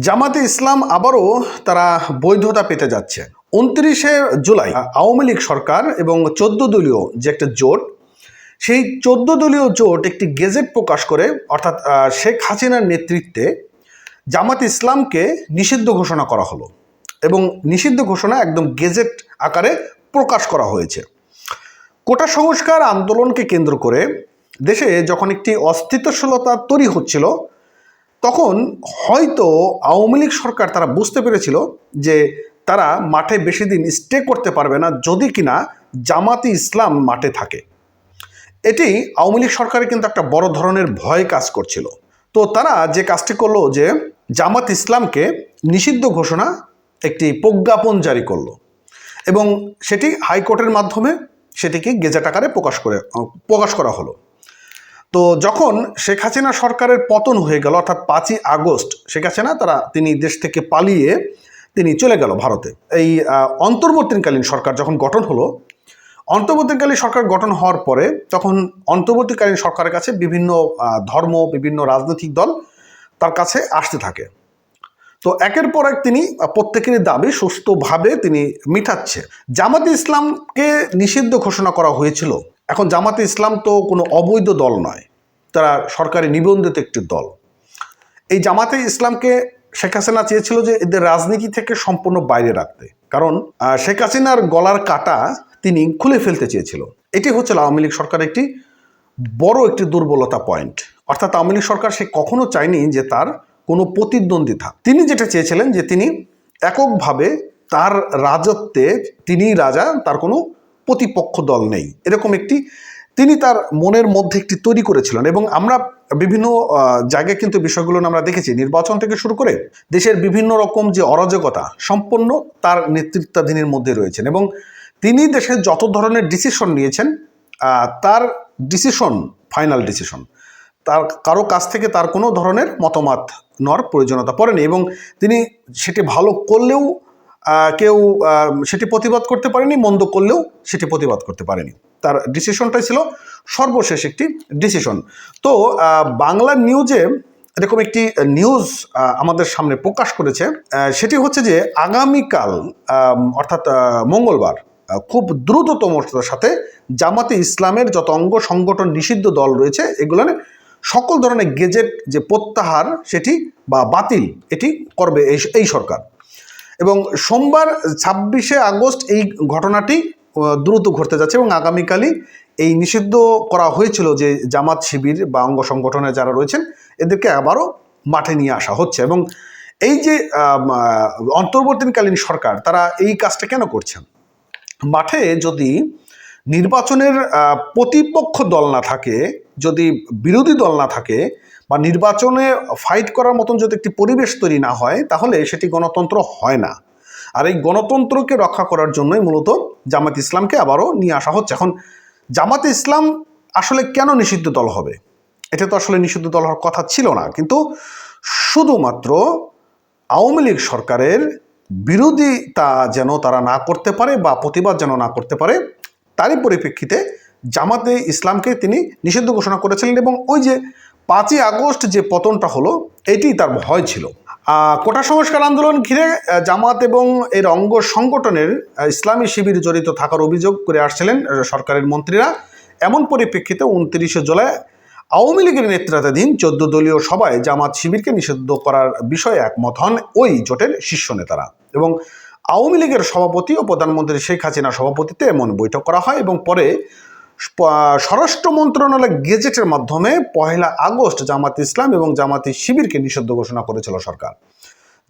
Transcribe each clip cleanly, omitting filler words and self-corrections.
জামাতে ইসলাম আবারও তারা বৈধতা পেতে যাচ্ছে। 29শে জুলাই আওয়ামী লীগ সরকার এবং 14 দলীয় যে একটা জোট, সেই 14 দলীয় জোট একটি গেজেট প্রকাশ করে, অর্থাৎ শেখ হাসিনার নেতৃত্বে জামাতে ইসলামকে নিষিদ্ধ ঘোষণা করা হলো এবং নিষিদ্ধ ঘোষণা একদম গেজেট আকারে প্রকাশ করা হয়েছে। কোটা সংস্কার আন্দোলনকে কেন্দ্র করে দেশে যখন একটি অস্থিতিশীলতা তৈরি হচ্ছিল, তখন হয়তো আওয়ামী লীগ সরকার তারা বুঝতে পেরেছিল যে তারা মাঠে বেশি দিন স্টে করতে পারবে না যদি কিনা জামাতে ইসলাম মাঠে থাকে। এটি আওয়ামী লীগ সরকারের কিন্তু একটা বড় ধরনের ভয় কাজ করছিল। তো তারা যে কাজটি করলো যে জামাত ইসলামকে নিষিদ্ধ ঘোষণা একটি প্রজ্ঞাপন জারি করলো এবং সেটি হাইকোর্টের মাধ্যমে সেটিকে গেজেট আকারে প্রকাশ করা হলো। তো যখন শেখ হাসিনা সরকারের পতন হয়ে গেল, অর্থাৎ 5ই আগস্ট শেখ হাসিনা তিনি দেশ থেকে পালিয়ে তিনি চলে গেল ভারতে। এই অন্তর্বর্তীকালীন সরকার যখন গঠন হলো, অন্তর্বর্তীকালীন সরকার গঠন হওয়ার পরে তখন অন্তর্বর্তীকালীন সরকারের কাছে বিভিন্ন ধর্ম, বিভিন্ন রাজনৈতিক দল তার কাছে আসতে থাকে। তো একের পর এক তিনি প্রত্যেকেরই দাবি সুস্থভাবে তিনি মিটাচ্ছে। জামাতে ইসলামকে নিষিদ্ধ ঘোষণা করা হয়েছিল। এখন জামাতে ইসলাম তো কোনো অবৈধ দল নয়, তারা সরকারি নিবন্ধিত একটি দল। এই জামাতে ইসলামকে শেখ হাসিনা চেয়েছিল যে এদের রাজনীতি থেকে সম্পূর্ণ বাইরে রাখতে, কারণ শেখ হাসিনার গলার কাটা তিনি খুলে ফেলতে চেয়েছিল। এটি হচ্ছিল আওয়ামী লীগ সরকারের একটি বড় একটি দুর্বলতা পয়েন্ট। অর্থাৎ আওয়ামী লীগ সরকার সে কখনো চায়নি যে তার কোনো প্রতিদ্বন্দ্বী থাক। তিনি যেটা চেয়েছিলেন যে তিনি এককভাবে তার রাজত্বে তিনিই রাজা, তার কোনো প্রতিপক্ষ দল নেই, এরকম একটি তিনি তার মনের মধ্যে একটি তৈরি করেছিলেন। এবং আমরা বিভিন্ন জায়গায় কিন্তু বিষয়গুলো আমরা দেখেছি, নির্বাচন থেকে শুরু করে দেশের বিভিন্ন রকম যে অরাজকতা সম্পূর্ণ তার নেতৃত্বাধীনের মধ্যে রয়েছেন এবং তিনি দেশের যত ধরনের ডিসিশন নিয়েছেন তার ডিসিশন ফাইনাল ডিসিশন, তার কারো কাছ থেকে তার কোনো ধরনের মতামত নেওয়ার প্রয়োজনীয়তা পড়েনি এবং তিনি সেটি ভালো করলেও কেউ সেটি প্রতিবাদ করতে পারেনি, মন্দ করলেও সেটি প্রতিবাদ করতে পারেনি। তার ডিসিশনটাই ছিল সর্বশেষ একটি ডিসিশন। তো বাংলা নিউজে এরকম একটি নিউজ আমাদের সামনে প্রকাশ করেছে, সেটি হচ্ছে যে আগামীকাল অর্থাৎ মঙ্গলবার খুব দ্রুততমতার সাথে জামাতে ইসলামের যত অঙ্গ সংগঠন নিষিদ্ধ দল রয়েছে এগুলোর সকল ধরনের গেজেট যে প্রত্যাহার সেটি বা বাতিল এটি করবে এই সরকার। এবং সোমবার 26শে আগস্ট এই ঘটনাটি দ্রুত ঘটতে যাচ্ছে এবং আগামীকালই এই নিষিদ্ধ করা হয়েছিল যে জামাত শিবির বা অঙ্গ সংগঠনে যারা রয়েছেন এদেরকে আবারও মাঠে নিয়ে আসা হচ্ছে। এবং এই যে অন্তর্বর্তীকালীন সরকার তারা এই কাজটা কেন করছেন? মাঠে যদি নির্বাচনের প্রতিপক্ষ দল না থাকে, যদি বিরোধী দল না থাকে বা নির্বাচনে ফাইট করার মতন যদি একটি পরিবেশ তৈরি না হয় তাহলে সেটি গণতন্ত্র হয় না। আর এই গণতন্ত্রকে রক্ষা করার জন্যই মূলত জামাত ইসলামকে আবারও নিয়ে আসা হচ্ছে। এখন জামাত ইসলাম আসলে কেন নিষিদ্ধ দল হবে? এটা তো আসলে নিষিদ্ধ দল হওয়ার কথা ছিল না, কিন্তু শুধুমাত্র আওয়ামী লীগ সরকারের বিরোধিতা যেন তারা না করতে পারে বা প্রতিবাদ যেন না করতে পারে, তারই পরিপ্রেক্ষিতে জামাতে ইসলামকে তিনি নিষিদ্ধ ঘোষণা করেছিলেন। এবং ওই যে 5ই আগস্ট যে পতনটা হলো এটি তার ভয় ছিল। কোটা সংস্কার আন্দোলন ঘিরে জামাত এবং এর অঙ্গ সংগঠনের ইসলামী শিবির জড়িত থাকার অভিযোগ করে আসছিলেন সরকারের মন্ত্রীরা। এমন পরিপ্রেক্ষিতে 29শে জুলাই আওয়ামী লীগের নেতৃত্বাধীন 14 দলীয় সভায় জামাত শিবিরকে নিষিদ্ধ করার বিষয়ে একমত হন ওই জোটের শীর্ষ নেতারা। এবং আওয়ামী লীগের সভাপতি ও প্রধানমন্ত্রী শেখ হাসিনার সভাপতিত্বে এমন বৈঠক করা হয় এবং পরে স্বরাষ্ট্র মন্ত্রণালয় গেজেটের মাধ্যমে 1 আগস্ট জামাত ইসলাম এবং জামাতি শিবিরকে নিষিদ্ধ ঘোষণা করেছিল সরকার।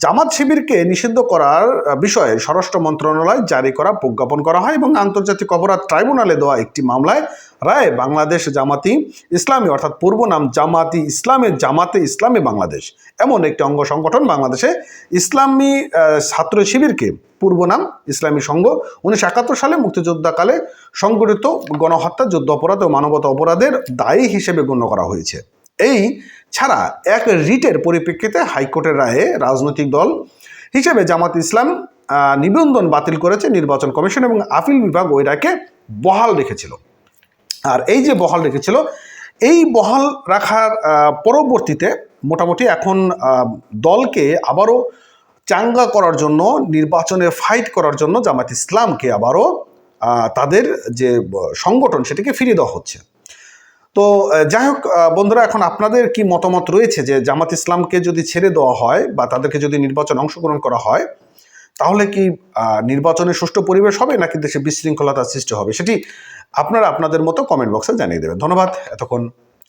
জামাত শিবিরকে নিষিদ্ধ করার বিষয়ে স্বরাষ্ট্র মন্ত্রণালয় জারি করা প্রজ্ঞাপন করা হয় এবং আন্তর্জাতিক অপরাধ ট্রাইব্যুনালে দেওয়া একটি মামলায় রায় বাংলাদেশ জামাতি ইসলামী অর্থাৎ পূর্ব নাম জামাতে ইসলামী বাংলাদেশ এমন একটি অঙ্গ সংগঠন বাংলাদেশে ইসলামী ছাত্র শিবিরকে পূর্ব নাম ইসলামী সংঘ 1971 সালে মুক্তিযোদ্ধাকালে সংগঠিত গণহত্যা, যুদ্ধ অপরাধ ও মানবতা অপরাধের দায়ী হিসেবে গণ্য করা হয়েছে। এই ছাড়া এক রিটের পরিপ্রেক্ষিতে হাইকোর্টের রায়ে রাজনৈতিক দল হিসেবে জামাত ইসলাম নিবন্ধন বাতিল করেছে নির্বাচন কমিশন এবং আপিল বিভাগ ওই রায়কে বহাল রেখেছিল। আর এই যে বহাল রেখেছিল, এই বহাল রাখার পরবর্তীতে মোটামুটি এখন দলকে আবারও চাঙ্গা করার জন্য, নির্বাচনে ফাইট করার জন্য জামাত ইসলামকে আবারও তাদের যে সংগঠন সেটাকে ফিরিয়ে দেওয়া হচ্ছে। তো যাই হোক বন্ধুরা, এখন আপনাদের কি মতামত রয়েছে যে জামাত ইসলামকে যদি ছেড়ে দেওয়া হয় বা তাদেরকে যদি নির্বাচনে অংশগ্রহণ করা হয়, তাহলে কি নির্বাচনে সুষ্ঠু পরিবেশ হবে নাকি দেশে বিশৃঙ্খলতার সৃষ্টি হবে? সেটি আপনারা আপনাদের মতো কমেন্ট বক্সে জানিয়ে দেবেন। ধন্যবাদ এতক্ষণ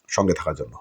সঙ্গে থাকার জন্য।